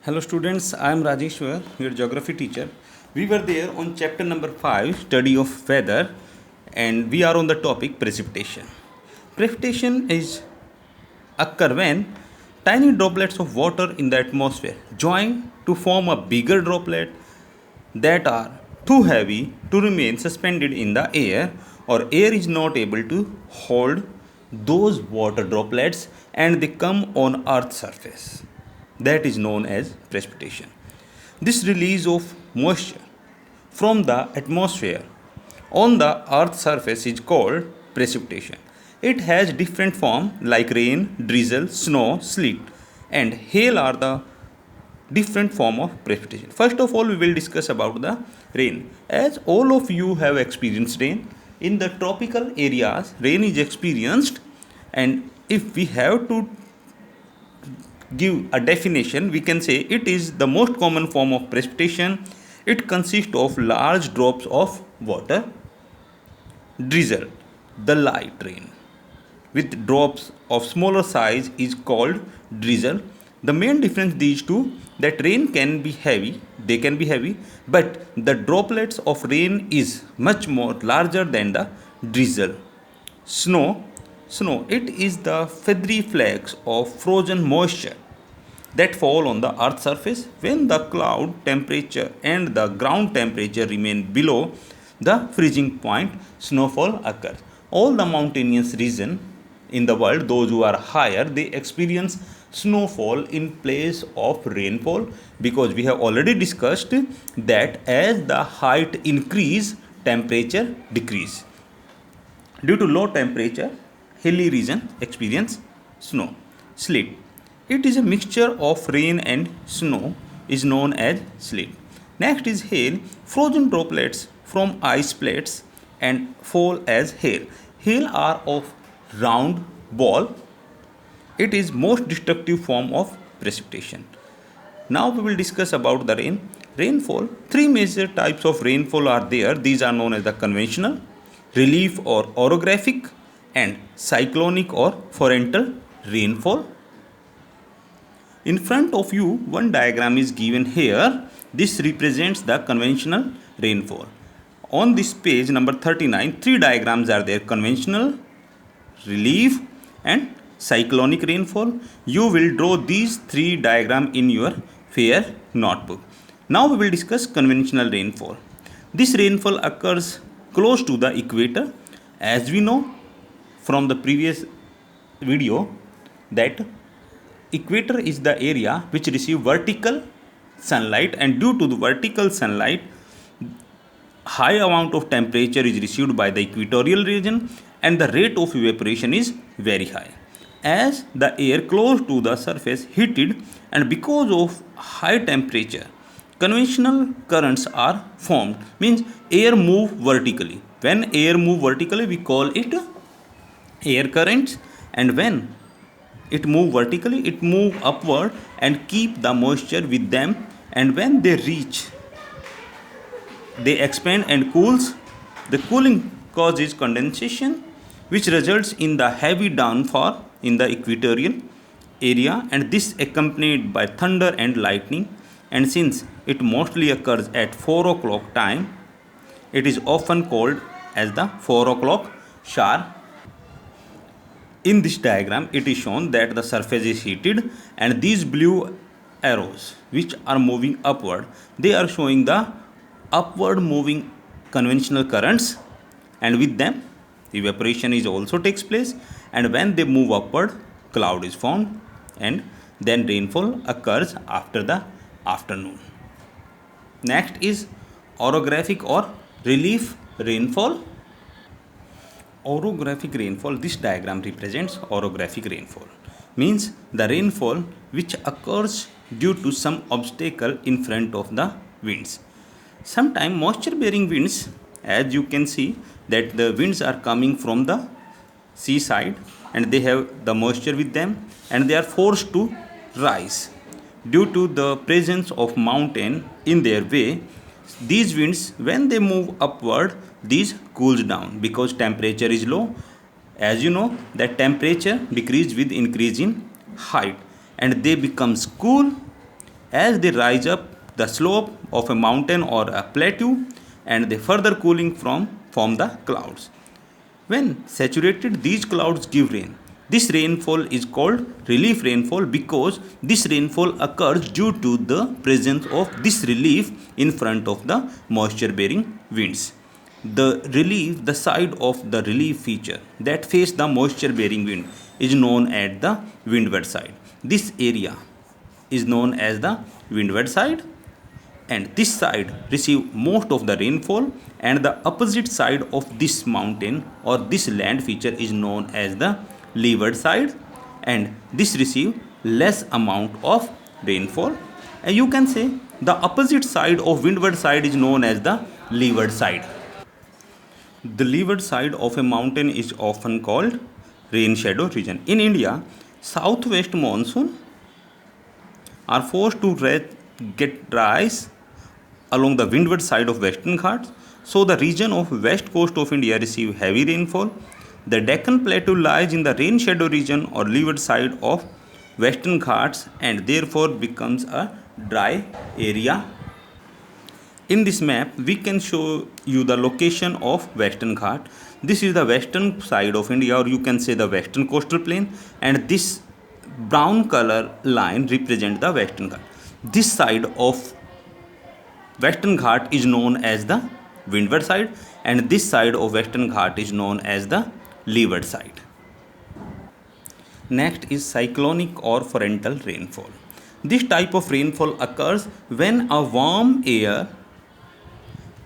Hello students, I am Rajeshwar, your geography teacher. We were there on chapter number 5, study of weather, and we are on the topic precipitation. Precipitation is occur when tiny droplets of water in the atmosphere join to form a bigger droplet that are too heavy to remain suspended in the air, or air is not able to hold those water droplets and they come on earth's surface. That is known as precipitation. This release of moisture from the atmosphere on the earth's surface is called precipitation. It has different form like rain, drizzle, snow, sleet, and hail are the different form of precipitation. First of all, we will discuss about the rain. As all of you have experienced rain, in the tropical areas, rain is experienced, and if we have to give a definition, we can say it is the most common form of precipitation. It consists of large drops of water. Drizzle, the light rain with drops of smaller size is called drizzle. The main difference these two, that rain can be heavy, they can be heavy, but the droplets of rain is much more larger than the drizzle. Snow, snow, it is the feathery flakes of frozen moisture that fall on the earth's surface when the cloud temperature and the ground temperature remain below the freezing point. Snowfall occurs. All the mountainous region in the world, those who are higher, they experience snowfall in place of rainfall, because we have already discussed that as the height increase, temperature decrease. Due to low temperature, hilly region experience snow. Sleet, it is a mixture of rain and snow, is known as sleet. Next is hail, frozen droplets from ice plates and fall as hail. Hail are of round ball. It is most destructive form of precipitation. Now we will discuss about the rain. Rainfall. Three major types of rainfall are there. These are known as the conventional, relief or orographic, and cyclonic or torrential rainfall. In front of you, one diagram is given here. This represents the conventional rainfall. On this page number 39, three diagrams are there: conventional, relief, and cyclonic rainfall. You will draw these three diagrams in your fair notebook. Now we will discuss conventional rainfall. This rainfall occurs close to the equator. As we know from the previous video, that equator is the area which receive vertical sunlight, and due to the vertical sunlight, high amount of temperature is received by the equatorial region and the rate of evaporation is very high. As the air close to the surface heated, and because of high temperature, conventional currents are formed, means air move vertically. When air move vertically, we call it air currents, and when it move vertically, it move upward and keep the moisture with them, and when they reach, they expand and cools. The cooling causes condensation, which results in the heavy downfall in the equatorial area, and this accompanied by thunder and lightning. And since it mostly occurs at 4 o'clock time, it is often called as the 4 o'clock shower. In this diagram, it is shown that the surface is heated, and these blue arrows which are moving upward, they are showing the upward moving conventional currents, and with them evaporation is also takes place, and when they move upward, cloud is formed, and then rainfall occurs after the afternoon. Next is orographic or relief rainfall. Orographic rainfall, this diagram represents orographic rainfall, means the rainfall which occurs due to some obstacle in front of the winds. Sometimes moisture bearing winds, as you can see that the winds are coming from the seaside and they have the moisture with them, and they are forced to rise due to the presence of mountain in their way. These winds, when they move upward, these cools down because temperature is low. As you know that temperature decrease with increase in height, and they becomes cool as they rise up the slope of a mountain or a plateau, and they further cooling from the clouds. When saturated, these clouds give rain. This rainfall is called relief rainfall because this rainfall occurs due to the presence of this relief in front of the moisture bearing winds. The side of the relief feature that face the moisture bearing wind is known as the windward side. This area is known as the windward side, and this side receive most of the rainfall, and the opposite side of this mountain or this land feature is known as the leeward side, and this receive less amount of rainfall. And you can say the opposite side of windward side is known as the leeward side. The leeward side of a mountain is often called rain shadow region. In India, southwest monsoon are forced to get rise along the windward side of Western Ghats. So the region of west coast of India receive heavy rainfall. The Deccan Plateau lies in the rain shadow region or leeward side of Western Ghats and therefore becomes a dry area. In this map, we can show you the location of Western Ghat. This is the western side of India, or you can say the western coastal plain, and this brown color line represents the Western Ghat. This side of Western Ghat is known as the windward side, and this side of Western Ghat is known as the leeward side. Next is cyclonic or torrential rainfall. This type of rainfall occurs when a warm air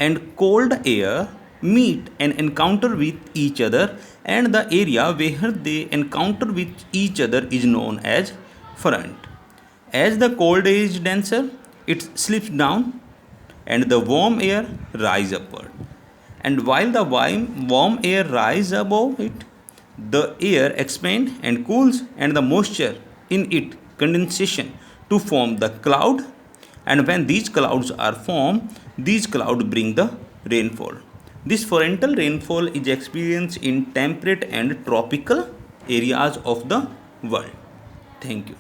and cold air meet and encounter with each other, and the area where they encounter with each other is known as front. As the cold air is denser, it slips down and the warm air rise upward. And while the warm air rise above it, the air expands and cools, and the moisture in it condensation to form the cloud. And when these clouds are formed, these clouds bring the rainfall. This torrential rainfall is experienced in temperate and tropical areas of the world. Thank you.